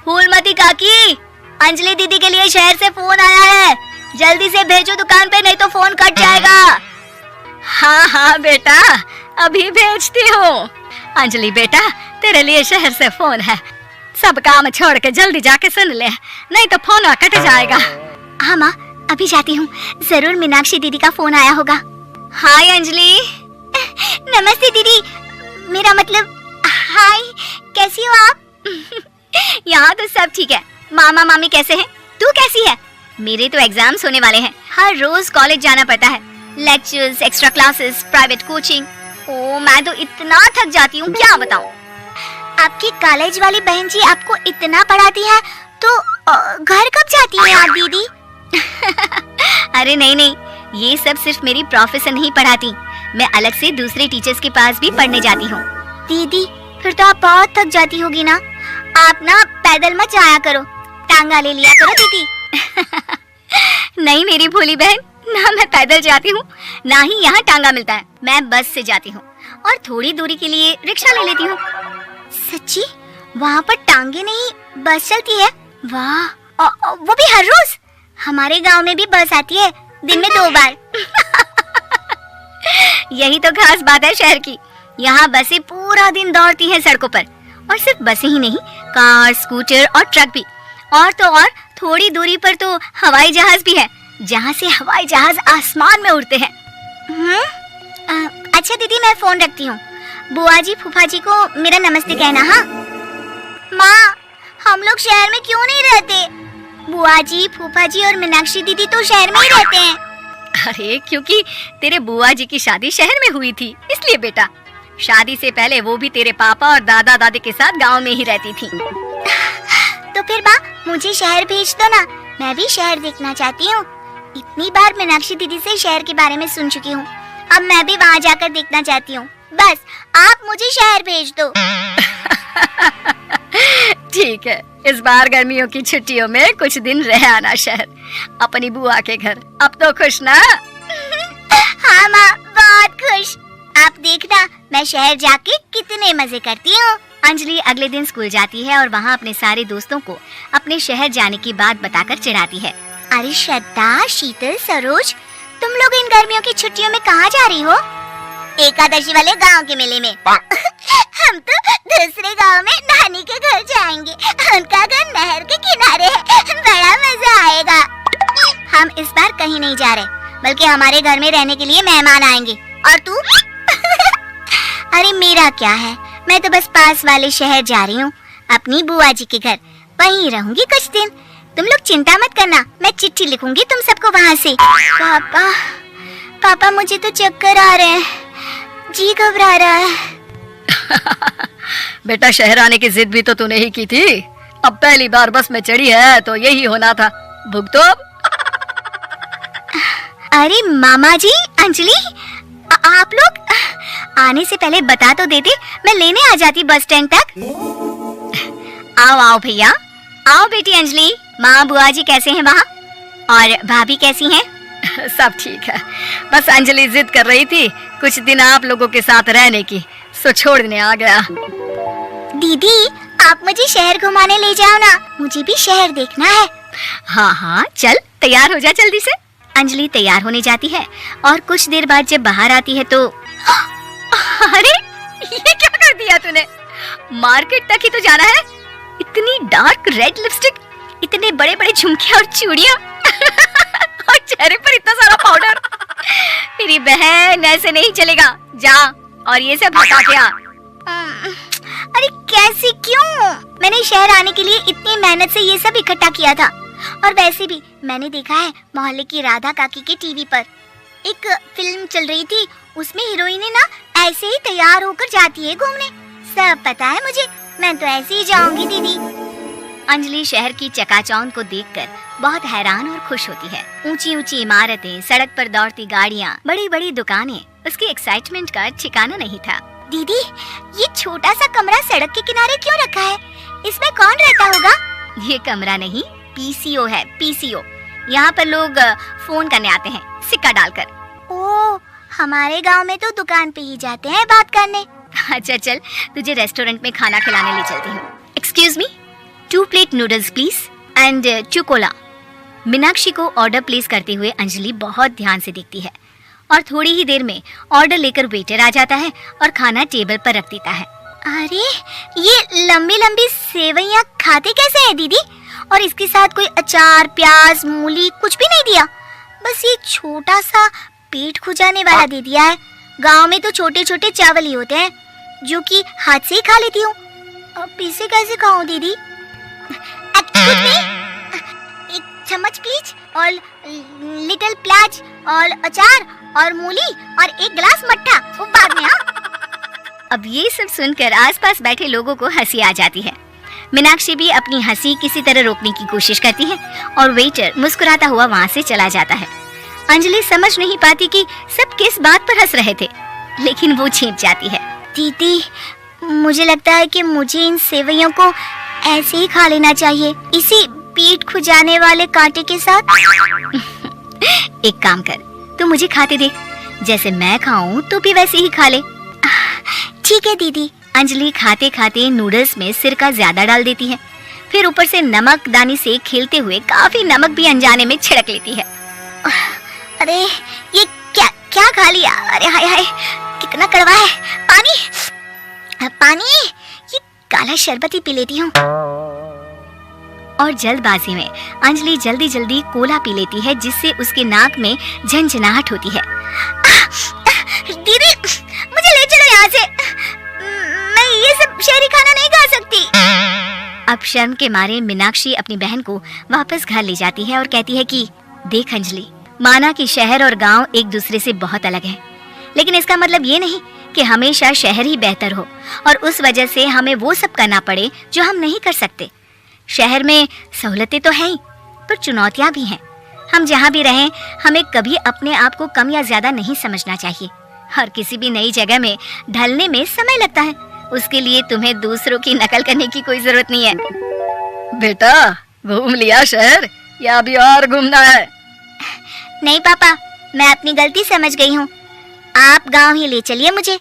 फूलमती काकी, अंजलि दीदी के लिए शहर से फोन आया है, जल्दी से भेजो दुकान पे, नहीं तो फोन कट जाएगा। हाँ हाँ बेटा, अभी भेजती हूँ। अंजलि बेटा, तेरे लिए शहर से फोन है, सब काम छोड़ के जल्दी जाके सुन ले, नहीं तो फोन कट जाएगा। हाँ माँ, अभी जाती हूँ, जरूर मीनाक्षी दीदी का फोन आया होगा। हाय अंजलि। नमस्ते दीदी, मेरा मतलब हाय, कैसी हो आप? यहाँ तो सब ठीक है। मामा मामी कैसे हैं? तू कैसी है? मेरे तो एग्जाम्स होने वाले हैं, हर रोज कॉलेज जाना पड़ता है, lectures, extra classes, private coaching. ओ मैं तो इतना थक जाती हूँ, क्या बताऊँ। आपकी कॉलेज वाली बहन जी आपको इतना पढ़ाती है, तो घर कब जाती हैं आप दीदी? अरे नहीं नहीं, ये सब सिर्फ मेरी प्रोफेसर नहीं पढ़ाती, मैं अलग से दूसरे टीचर्स के पास भी पढ़ने जाती हूँ। दीदी फिर तो आप बहुत थक जाती होगी ना, आप ना पैदल मत जाया करो, टांगा ले लिया करो दीदी। नहीं मेरी भोली बहन, ना मैं पैदल जाती हूँ, ना ही यहाँ टांगा मिलता है, मैं बस से जाती हूँ और थोड़ी दूरी के लिए रिक्शा ले लेती हूँ। सच्ची? वहाँ पर टांगे नहीं बस चलती है? वाह, वो भी हर रोज? हमारे गांव में भी बस आती है, दिन में 2 बार। यही तो खास बात है शहर की, यहाँ बसें पूरा दिन दौड़ती हैं सड़कों पर, और सिर्फ बसें ही नहीं, कार, स्कूटर और ट्रक भी, और तो और थोड़ी दूरी पर तो हवाई जहाज भी है, जहाँ से हवाई जहाज आसमान में उड़ते हैं। अच्छा दीदी, मैं फोन रखती हूँ, बुआ जी फूफा जी को मेरा नमस्ते कहना। हाँ माँ, हम लोग शहर में क्यों नहीं रहते? बुआ जी, फूफा जी और मीनाक्षी दीदी तो शहर में ही रहते हैं। अरे क्योंकि तेरे बुआ जी की शादी शहर में हुई थी, इसलिए बेटा। शादी से पहले वो भी तेरे पापा और दादा दादी के साथ गांव में ही रहती थी। तो फिर माँ, मुझे शहर भेज दो ना, मैं भी शहर देखना चाहती हूँ। इतनी बार मीनाक्षी दीदी से शहर के बारे में सुन चुकी हूँ, अब मैं भी वहाँ जाकर देखना चाहती हूँ। बस आप मुझे शहर भेज दो। ठीक है, इस बार गर्मियों की छुट्टियों में कुछ दिन रह आना शहर, अपनी बुआ के घर। अब तो खुश ना? हाँ माँ, बहुत खुश। आप देखना मैं शहर जाके कितने मजे करती हूँ। अंजलि अगले दिन स्कूल जाती है और वहाँ अपने सारे दोस्तों को अपने शहर जाने की बात बताकर चिढ़ाती है। अरे श्रद्धा, शीतल, सरोज, तुम लोग इन गर्मियों की छुट्टियों में कहाँ जा रही हो? एकादशी वाले गांव के मेले में। हम तो दूसरे गांव में नानी के घर जाएंगे, उनका घर नहर के किनारे है, बड़ा मजा आएगा। हम इस बार कहीं नहीं जा रहे, बल्कि हमारे घर में रहने के लिए मेहमान आएंगे। और तू? अरे मेरा क्या है, मैं तो बस पास वाले शहर जा रही हूँ, अपनी बुआ जी के घर, वहीं रहूंगी कुछ दिन। तुम लोग चिंता मत करना, मैं चिट्ठी लिखूंगी तुम सबको वहाँ से। पापा मुझे तो चक्कर आ रहे हैं, जी घबरा रहा है। बेटा शहर आने की जिद भी तो तूने ही की थी, अब पहली बार बस में चढ़ी है तो यही होना था, भुगतो अब। अरे मामा जी, अंजलि, आप लोग आने से पहले बता तो देते, मैं लेने आ जाती बस स्टैंड तक। आओ आओ भैया, आओ बेटी अंजलि। माँ बुआ जी कैसे हैं वहाँ, और भाभी कैसी हैं? सब ठीक है, बस अंजलि जिद कर रही थी कुछ दिन आप लोगों के साथ रहने की, सो छोड़ने आ गया। दीदी आप मुझे शहर घुमाने ले जाओ ना, मुझे भी शहर देखना है। हाँ हाँ चल, तैयार हो जा जल्दी से। अंजलि तैयार होने जाती है और कुछ देर बाद जब बाहर आती है तो अरे ये क्या कर दिया तूने, मार्केट तक ही तो जाना है, इतनी डार्क रेड लिपस्टिक, इतने बड़े बड़े झुमके और चूड़ियाँ और चेहरे पर इतना सारा पाउडर। मेरी बहन ऐसे नहीं चलेगा, जा और ये सब हटा के आ। अरे कैसे, क्यों? मैंने शहर आने के लिए इतनी मेहनत से ये सब इकट्ठा किया था, और वैसे भी मैंने देखा है मोहल्ले की राधा काकी के टीवी पर एक फिल्म चल रही थी, उसमें हीरोइनें ना ऐसे ही तैयार होकर जाती है घूमने। सब पता है मुझे, मैं तो ऐसे ही जाऊंगी दीदी। अंजलि शहर की चकाचौंध को देखकर बहुत हैरान और खुश होती है। ऊंची ऊंची इमारतें, सड़क पर दौड़ती गाड़ियाँ, बड़ी बड़ी दुकानें, उसकी एक्साइटमेंट का ठिकाना नहीं था। दीदी ये छोटा सा कमरा सड़क के किनारे क्यों रखा है, इसमें कौन रहता होगा? ये कमरा नहीं, पीसीओ है, पीसीओ। यहाँ पर लोग फोन करने आते हैं सिक्का डालकर। ओह, हमारे गांव में तो दुकान पे ही जाते हैं बात करने। अच्छा चल, तुझे रेस्टोरेंट में खाना खिलाने ले चलती हूँ। Excuse me, 2 plate noodles please and 2 Cola. Meenakshi को ऑर्डर प्लेस करते हुए अंजलि बहुत ध्यान से देखती है और थोड़ी ही देर में ऑर्डर लेकर वेटर आ जाता है और खाना टेबल पर रख देता है। अरे ये लंबी लंबी सेवइयां खाते कैसे हैं दीदी? और इसके साथ कोई अचार, प्याज, मूली कुछ भी नहीं दिया, बस ये छोटा सा पेट खुजाने वाला दे दिया है। गांव में तो छोटे छोटे चावल ही होते हैं जो कि हाथ से ही खा लेती हूँ, अब इसे कैसे खाऊं दीदी? कुछ नहीं, एक चम्मच प्लीज और लिटिल प्याज और अचार और मूली और एक गिलास मट्ठा, वो बाद में। हाँ, अब ये सब सुनकर आसपास बैठे लोगों को हंसी आ जाती है। मीनाक्षी भी अपनी हंसी किसी तरह रोकने की कोशिश करती है और वेटर मुस्कुराता हुआ वहाँ से चला जाता है। अंजलि समझ नहीं पाती कि सब किस बात पर हंस रहे थे, लेकिन वो छिप जाती है। दीदी, मुझे लगता है कि मुझे इन सेवइयों को ऐसे ही खा लेना चाहिए, इसी पेट खुजाने वाले कांटे के साथ। एक काम कर, तू मुझे खाते देख, जैसे मैं खाऊं तो भी वैसे ही खा ले। ठीक है दीदी। अंजलि खाते खाते नूडल्स में सिरका ज्यादा डाल देती है, फिर ऊपर से नमक दानी से खेलते हुए काफी नमक भी अनजाने में छिड़क लेती है। अरे ये क्या क्या खा लिया? अरे हाय हाय, कितना कड़वा है। पानी पानी, ये काला शरबत ही पी लेती हूँ। और जल्दबाजी में अंजलि जल्दी जल्दी कोला पी लेती है, जिससे उसके नाक में झंझनाहट होती है। दीदी, मुझे ले चलो यहाँ से, मैं ये सब शहरी खाना नहीं खा सकती। अब शर्म के मारे मीनाक्षी अपनी बहन को वापस घर ले जाती है और कहती है कि देख अंजलि, माना कि शहर और गांव एक दूसरे से बहुत अलग है, लेकिन इसका मतलब ये नहीं कि हमेशा शहर ही बेहतर हो और उस वजह से हमें वो सब करना पड़े जो हम नहीं कर सकते। शहर में सहूलतें तो हैं ही, पर चुनौतियां भी हैं। हम जहाँ भी रहें, हमें कभी अपने आप को कम या ज्यादा नहीं समझना चाहिए। हर किसी भी नई जगह में ढलने में समय लगता है, उसके लिए तुम्हें दूसरों की नकल करने की कोई जरूरत नहीं है। बेटा, घूम लिया शहर या अभी और घूमना है? नहीं पापा, मैं अपनी गलती समझ गई हूँ, आप गांव ही ले चलिए मुझे।